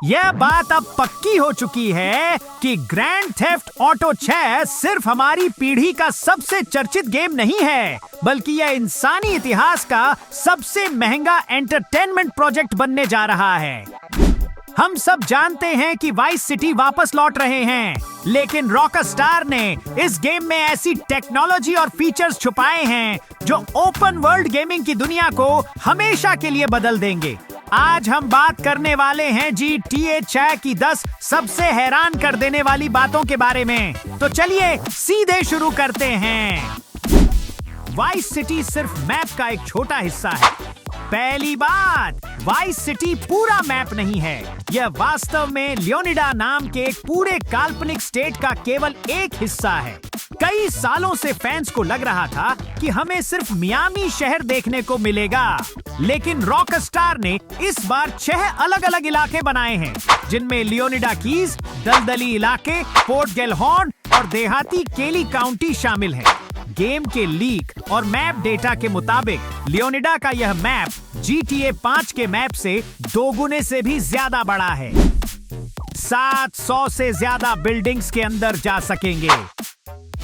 यह बात अब पक्की हो चुकी है कि ग्रैंड थेफ्ट ऑटो 6 सिर्फ हमारी पीढ़ी का सबसे चर्चित गेम नहीं है, बल्कि यह इंसानी इतिहास का सबसे महंगा एंटरटेनमेंट प्रोजेक्ट बनने जा रहा है। हम सब जानते हैं कि वाइस सिटी वापस लौट रहे हैं, लेकिन रॉकस्टार ने इस गेम में ऐसी टेक्नोलॉजी और फीचर्स छुपाए हैं जो ओपन वर्ल्ड गेमिंग की दुनिया को हमेशा के लिए बदल देंगे। आज हम बात करने वाले हैं GTA 6 की 10 सबसे हैरान कर देने वाली बातों के बारे में। तो चलिए सीधे शुरू करते हैं। वाइस सिटी सिर्फ मैप का एक छोटा हिस्सा है। पहली बात, वाइस सिटी पूरा मैप नहीं है। यह वास्तव में लियोनिडा नाम के एक पूरे काल्पनिक स्टेट का केवल एक हिस्सा है। कई सालों से फैंस को लग रहा था कि हमें सिर्फ मियामी शहर देखने को मिलेगा, लेकिन रॉकस्टार ने इस बार 6 अलग-अलग इलाके बनाए हैं, जिनमें लियोनिडा कीज, दलदली इलाके, पोर्ट गेलहॉर्न और देहाती केली काउंटी शामिल है। गेम के लीक और मैप डेटा के मुताबिक लियोनिडा का यह मैप GTA 5 के मैप से 2 गुने से भी ज्यादा बड़ा है। 700 से ज्यादा बिल्डिंग्स के अंदर जा सकेंगे।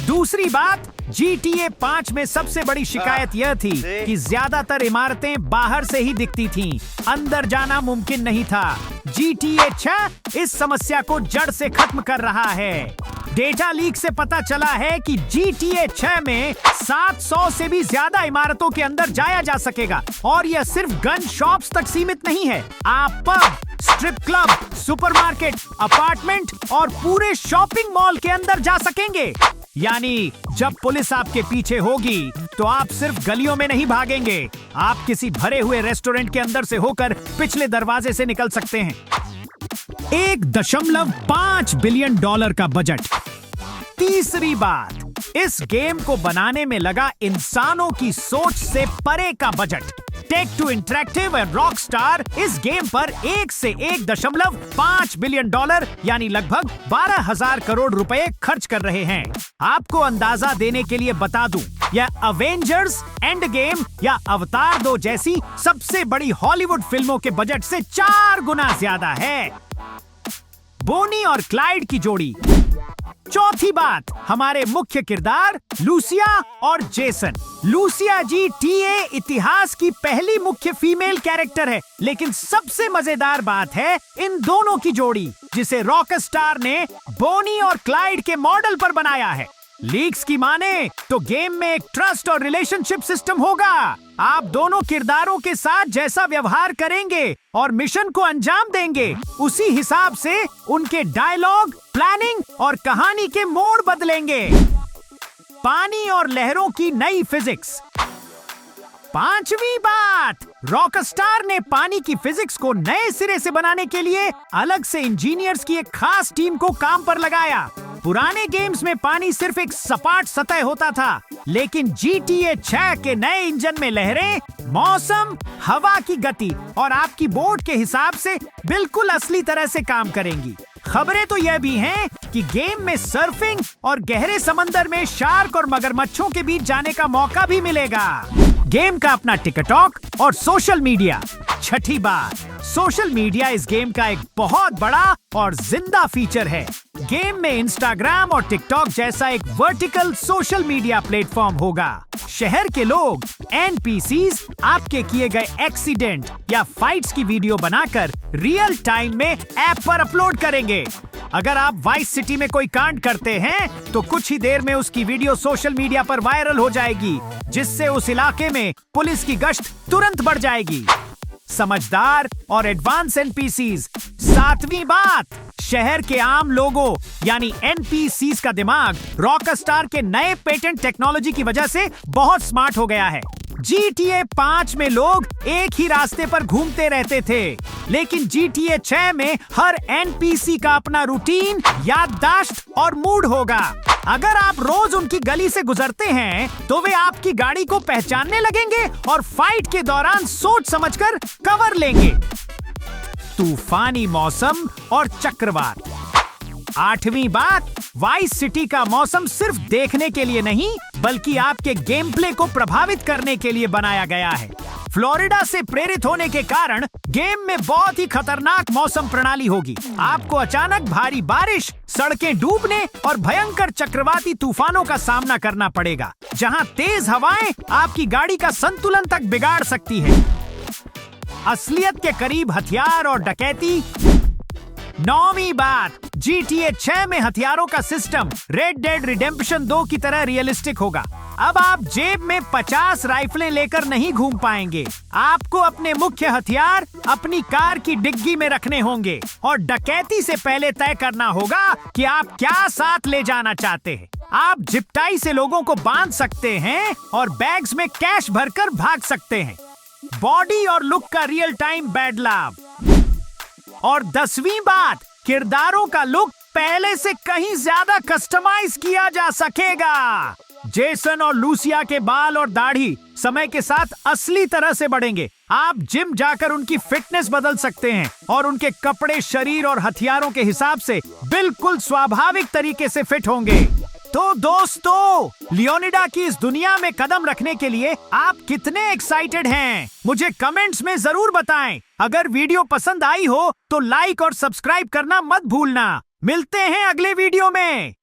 दूसरी बात, GTA 5 में सबसे बड़ी शिकायत यह थी कि ज्यादातर इमारतें बाहर से ही दिखती थीं, अंदर जाना मुमकिन नहीं था। GTA 6 इस समस्या को जड़ से खत्म कर रहा है। डेटा लीक से पता चला है कि GTA 6 में 700 से भी ज्यादा इमारतों के अंदर जाया जा सकेगा, और यह सिर्फ गन शॉप्स तक सीमित नहीं है। आप pub, strip club, supermarket, apartment और पूरे शॉपिंग मॉल के अंदर जा सकेंगे। यानी जब पुलिस आपके पीछे होगी तो आप सिर्फ गलियों में नहीं भागेंगे, आप किसी भरे हुए रेस्टोरेंट के अंदर से होकर पिछले दरवाजे से निकल सकते हैं। $1.5 बिलियन का बजट। तीसरी बात, इस गेम को बनाने में लगा इंसानों की सोच से परे का बजट। टेक-2 इंटरैक्टिव और रॉकस्टार इस गेम पर 1 से 1.5 बिलियन यानी लगभग 12,000 करोड़ रुपए खर्च कर रहे हैं। आपको अंदाजा देने के लिए बता दूं, यह अवेंजर्स, एंड गेम या अवतार 2 जैसी सबसे बड़ी हॉलीवुड फिल्मों के बजट से 4 गुना ज्यादा है। बोनी और क्लाइड की जोड़ी। चौथी बात, हमारे मुख्य किरदार लूसिया और जेसन। लूसिया GTA इतिहास की पहली मुख्य फीमेल कैरेक्टर है, लेकिन सबसे मजेदार बात है इन दोनों की जोड़ी, जिसे रॉकस्टार ने बोनी और क्लाइड के मॉडल पर बनाया है। लीक्स की माने तो गेम में एक ट्रस्ट और रिलेशनशिप सिस्टम होगा। आप दोनों किरदारों के साथ जैसा व्यवहार करेंगे और मिशन को अंजाम देंगे, उसी हिसाब से उनके डायलॉग, प्लानिंग और कहानी के मोड़ बदलेंगे। पानी और लहरों की नई फिजिक्स। पांचवी बात, रॉकस्टार ने पानी की फिजिक्स को नए सिरे से बनाने के लिए अलग से इंजीनियर्स की एक खास टीम को काम पर लगाया। पुराने गेम्स में पानी सिर्फ एक सपाट सतह होता था, लेकिन GTA 6 के नए इंजन में लहरें, मौसम, हवा की गति और आपकी बोट के हिसाब से बिल्कुल असली तरह से काम करेंगी। खबरें तो यह भी हैं कि गेम में सर्फिंग और गहरे समंदर में शार्क और मगरमच्छों के बीच जाने का मौका भी मिलेगा। गेम का अपना टिकटॉक और सोशल मीडिया। छठी बात, सोशल मीडिया इस गेम का एक बहुत बड़ा और जिंदा फीचर है। गेम में इंस्टाग्राम और टिकटॉक जैसा एक वर्टिकल सोशल मीडिया प्लेटफॉर्म होगा। शहर के लोग, NPCs आपके किए गए एक्सीडेंट या फाइट्स की वीडियो बनाकर रियल टाइम में ऐप पर अपलोड करेंगे। अगर आप वाइस सिटी में कोई कांड करते हैं तो कुछ ही देर में उसकी वीडियो सोशल मीडिया पर वायरल हो जाएगी, जिससे उस इलाके में पुलिस की गश्त तुरंत बढ़ जाएगी। समझदार और एडवांस NPCs। सातवीं बात, शहर के आम लोगों यानी NPCs का दिमाग रॉकस्टार के नए पेटेंट टेक्नोलॉजी की वजह से बहुत स्मार्ट हो गया है। GTA 5 में लोग एक ही रास्ते पर घूमते रहते थे, लेकिन GTA 6 में हर NPC का अपना रूटीन, याददाश्त और मूड होगा। अगर आप रोज उनकी गली से गुजरते हैं तो वे आपकी गाड़ी को पहचानने लगेंगे और फाइट के दौरान सोच समझकर कवर लेंगे। तूफानी मौसम और चक्रवात। आठवीं बात, वाइस सिटी का मौसम सिर्फ देखने के लिए नहीं, बल्कि आपके गेम प्ले को प्रभावित करने के लिए बनाया गया है। फ्लोरिडा से प्रेरित होने के कारण गेम में बहुत ही खतरनाक मौसम प्रणाली होगी। आपको अचानक भारी बारिश, सड़कें डूबने और भयंकर चक्रवाती तूफानों का सामना करना पड़ेगा, जहां तेज हवाएं आपकी गाड़ी का संतुलन तक बिगाड़ सकती है। असलियत के करीब हथियार और डकैती। 9वीं बात, GTA 6 में हथियारों का सिस्टम रेड डेड रिडेम्पशन 2 की तरह रियलिस्टिक होगा। अब आप जेब में 50 राइफलें लेकर नहीं घूम पाएंगे। आपको अपने मुख्य हथियार अपनी कार की डिग्गी में रखने होंगे और डकैती से पहले तय करना होगा कि आप क्या साथ ले जाना चाहते हैं। आप जिप टाई से लोगों को बांध सकते हैं और बैग्स में कैश भरकर भाग सकते हैं। बॉडी और लुक का रियल टाइम बदलाव। और 10वीं बात, किरदारों का लुक पहले से कहीं ज्यादा कस्टमाइज किया जा सकेगा। जेसन और लूसिया के बाल और दाढ़ी समय के साथ असली तरह से बढ़ेंगे। आप जिम जाकर उनकी फिटनेस बदल सकते हैं और उनके कपड़े शरीर और हथियारों के हिसाब से बिल्कुल स्वाभाविक तरीके से फिट होंगे। तो दोस्तों, लियोनिडा की इस दुनिया में कदम रखने के लिए आप कितने एक्साइटेड हैं? मुझे कमेंट्स में जरूर बताएं। अगर वीडियो पसंद आई हो तो लाइक और सब्सक्राइब करना मत भूलना। मिलते हैं अगले वीडियो में।